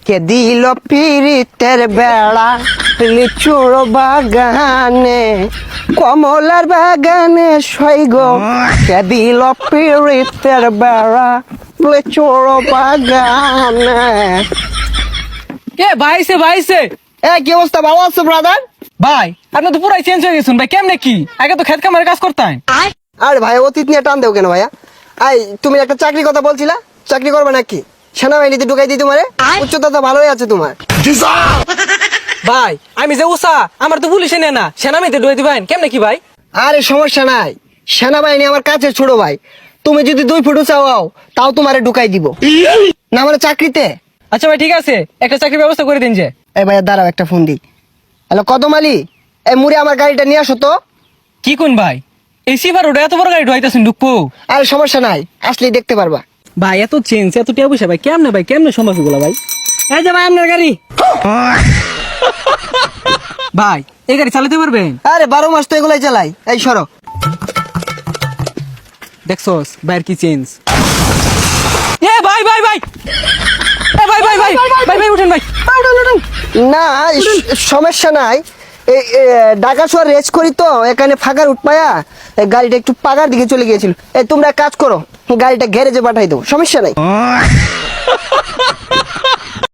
কে দিল পিরিতের বেড়া লিচুর বাগানে কমলার বাগানে সৈগ কে দিল পিরিতের বেড়া লিচুর বাগানে। ভাইছে কি অবস্থা, ভালো আছো ব্রাদার? ভাই আপনি তো পুরাই চেঞ্জ হয়ে গেছেন ভাই, কেমনে কি? আগে তো খেত কামারে কাজ করতেন। আরে ভাই অতীত নিয়ে টান দেও কেন ভাইয়া? তুমি একটা চাকরির কথা বলছিলা, চাকরি করবে নাকি? সেনাবাহিনীতে ঢুকাই দিই তোমারে? উচ্চতা তো ভালোই আছে তোমার। ভাই আমি যে উষা, আমার তো পুলিশে নেয় না, সেনামিতে ডুয়ে দিবেন কেমনে কি ভাই? আরে সমস্যা নাই, সেনাবাহিনী আমার কাছে ছোট ভাই। তুমি যদি 2 ফুট চাও তাও তোমারে ঢুকাই দিব না মানে চাকরিতে। আচ্ছা ভাই ঠিক আছে, একটা চাকরির ব্যবস্থা করে দিন যে। এই ভাইয়া দাঁড়াও, একটা ফোন দিই। হ্যালো কদম আলী, এই মুড়ে আমার গাড়িটা নিয়ে আসো তো। কি কোন ভাই, এই সিভার ওটা এত বড় গাড়ি ঢুকাইতেছেন ঢুকবো? আরে সমস্যা নাই, আসলেই দেখতে পারবা। ভাই এত চেঞ্জ এত টিয়া পয়সা ভাই কেমনে সম্ভব এগুলো ভাই? এই যে ভাই আপনার গাড়ি। ভাই এই গাড়ি চালাতে পারবেন? আরে 12 মাস তো এগুলাই চালাই। এই সরো। দেখছস ভাইয়ের কি চেঞ্জ। এ ভাই ভাই ভাই এ ভাই ভাই ভাই ভাই ভাই উঠেন ভাই, উঠেন। না সমস্যা নাই, ঢাকা শহর রেস করি তো এখানে ফাঁকার উঠপায়া গাড়িটা একটু পাকার দিকে চলে গিয়েছিল। তোমরা কাজ করো, গাড়িটা গ্যারেজে পাঠাই দেবো, সমস্যা নাই।